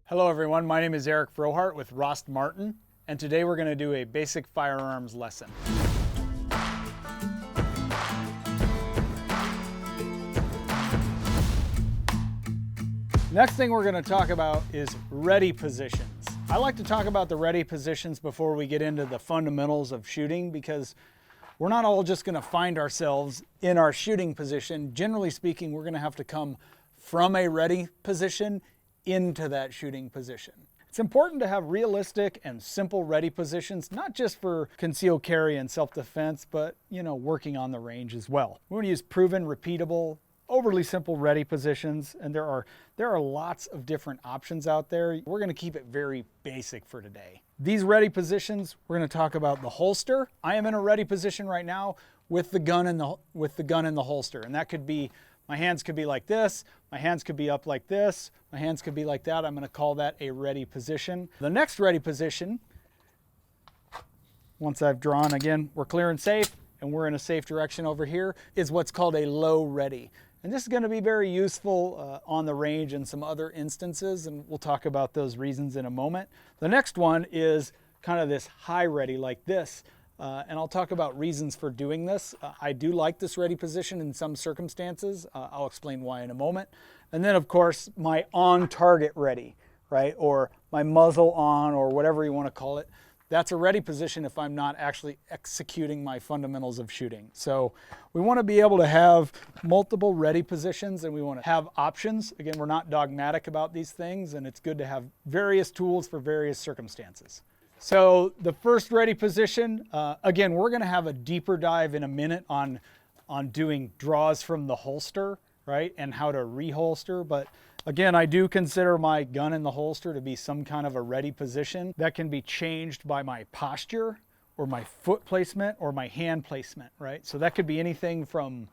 Hello everyone, my name is Eric Frohardt with Rost Martin, and today we're going to do a basic firearms lesson. Next thing we're going to talk about is ready positions. I like to talk about the ready positions before we get into the fundamentals of shooting, because we're not all just going to find ourselves in our shooting position. Generally speaking, we're going to have to come from a ready position into that shooting position. It's important to have realistic and simple ready positions, not just for concealed carry and self-defense, but working on the range as well. We're going to use proven, repeatable, overly simple ready positions, and there are lots of different options out there. We're going to keep it very basic for today. These ready positions, we're going to talk about the holster. I am in a ready position right now with the gun in the holster, and that could be, my hands could be like this, my hands could be up like this, my hands could be like that. I'm going to call that a ready position. The next ready position, once I've drawn, again, we're clear and safe, and we're in a safe direction over here, is what's called a low ready. And this is going to be very useful on the range in some other instances, and we'll talk about those reasons in a moment. The next one is kind of this high ready like this. And I'll talk about reasons for doing this. I do like this ready position in some circumstances. I'll explain why in a moment. And then, of course, my on-target ready, right? Or my muzzle on, or whatever you want to call it. That's a ready position if I'm not actually executing my fundamentals of shooting. So we want to be able to have multiple ready positions, and we want to have options. Again, we're not dogmatic about these things, and it's good to have various tools for various circumstances. So the first ready position, again, we're going to have a deeper dive in a minute on doing draws from the holster, right, and how to reholster. But again, I do consider my gun in the holster to be some kind of a ready position that can be changed by my posture or my foot placement or my hand placement, right? So that could be anything from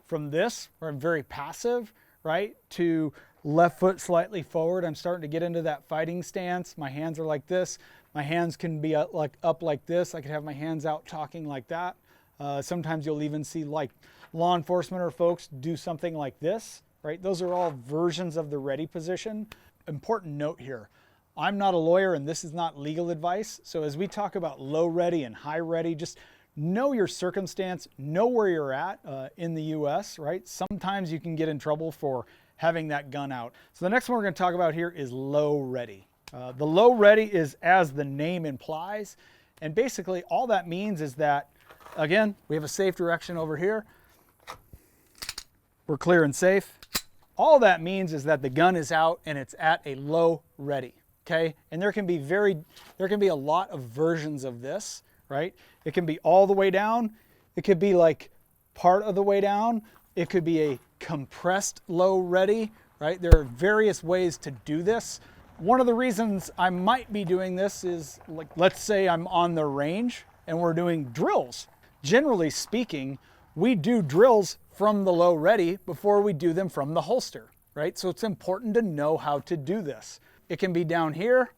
this, where I'm very passive, right, to left foot slightly forward. I'm starting to get into that fighting stance. My hands are like this. My hands can be up like this. I could have my hands out talking like that. Sometimes you'll even see like law enforcement or folks do something like this, right? Those are all versions of the ready position. Important note here, I'm not a lawyer and this is not legal advice. So as we talk about low ready and high ready, just know your circumstance, know where you're at in the US, right? Sometimes you can get in trouble for having that gun out. So the next one we're going to talk about here is low ready. The low ready is as the name implies, and basically all that means is that, again, we have a safe direction over here. We're clear and safe. All that means is that the gun is out and it's at a low ready, okay? And there can be a lot of versions of this, right? It can be all the way down. It could be like part of the way down. It could be a compressed low ready, right? There are various ways to do this. One of the reasons I might be doing this is, like, let's say I'm on the range and we're doing drills. Generally speaking, we do drills from the low ready before we do them from the holster, right? So it's important to know how to do this. It can be down here,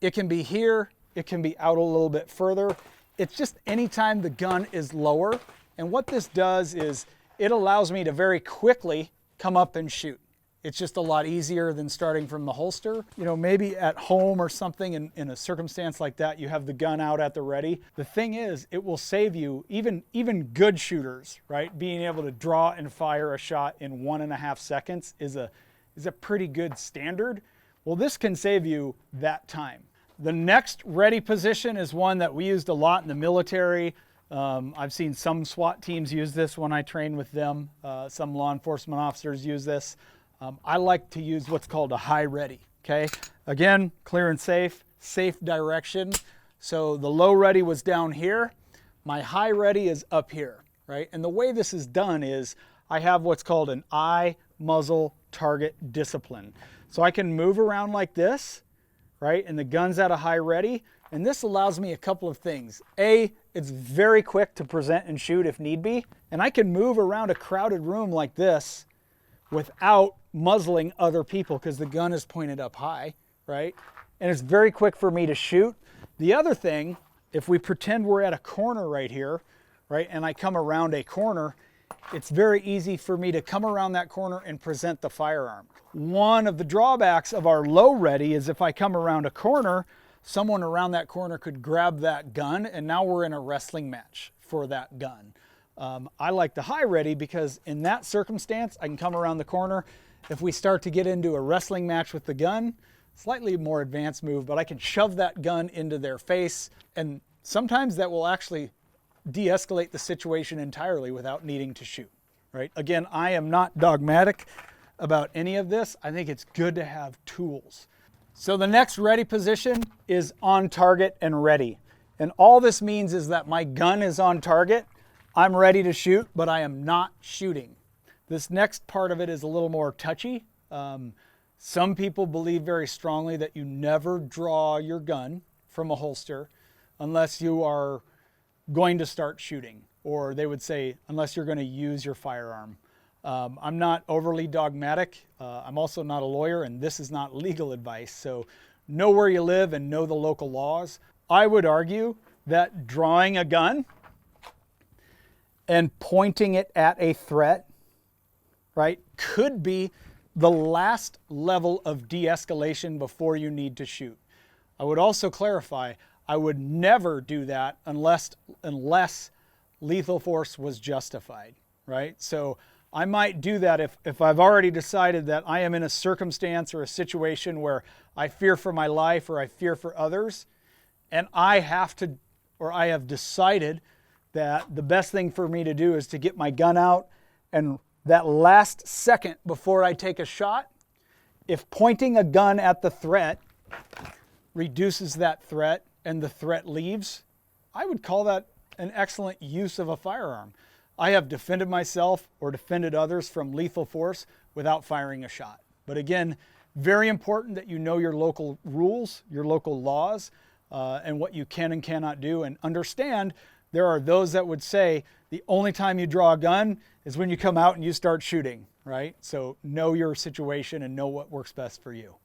it can be here, it can be out a little bit further. It's just anytime the gun is lower. And what this does is it allows me to very quickly come up and shoot. It's just a lot easier than starting from the holster. Maybe at home or something in a circumstance like that, you have the gun out at the ready. The thing is, it will save you, even good shooters, right? Being able to draw and fire a shot in 1.5 seconds is a pretty good standard. Well, this can save you that time. The next ready position is one that we used a lot in the military. I've seen some SWAT teams use this when I train with them. Some law enforcement officers use this. I like to use what's called a high ready, okay? Again, clear and safe direction. So the low ready was down here. My high ready is up here, right? And the way this is done is I have what's called an eye, muzzle, target discipline. So I can move around like this, right? And the gun's at a high ready. And this allows me a couple of things. A, it's very quick to present and shoot if need be. And I can move around a crowded room like this without muzzling other people because the gun is pointed up high, right? And it's very quick for me to shoot. The other thing, if we pretend we're at a corner right here, right, and I come around a corner, it's very easy for me to come around that corner and present the firearm. One of the drawbacks of our low ready is if I come around a corner, someone around that corner could grab that gun, and now we're in a wrestling match for that gun. I like the high ready because in that circumstance, I can come around the corner. If we start to get into a wrestling match with the gun, slightly more advanced move, but I can shove that gun into their face, and sometimes that will actually de-escalate the situation entirely without needing to shoot, right? Again, I am not dogmatic about any of this. I think it's good to have tools. So the next ready position is on target and ready. And all this means is that my gun is on target, I'm ready to shoot, but I am not shooting. This next part of it is a little more touchy. Some people believe very strongly that you never draw your gun from a holster unless you are going to start shooting, or they would say unless you're going to use your firearm. I'm not overly dogmatic. I'm also not a lawyer, and this is not legal advice. So know where you live and know the local laws. I would argue that drawing a gun and pointing it at a threat, right, could be the last level of de-escalation before you need to shoot. I would also clarify, I would never do that unless lethal force was justified, right? So I might do that if I've already decided that I am in a circumstance or a situation where I fear for my life or I fear for others, and I have decided that the best thing for me to do is to get my gun out, and that last second before I take a shot, if pointing a gun at the threat reduces that threat and the threat leaves, I would call that an excellent use of a firearm. I have defended myself or defended others from lethal force without firing a shot. But again, very important that you know your local rules, your local laws, and what you can and cannot do, and understand there are those that would say the only time you draw a gun is when you come out and you start shooting, right? So know your situation and know what works best for you.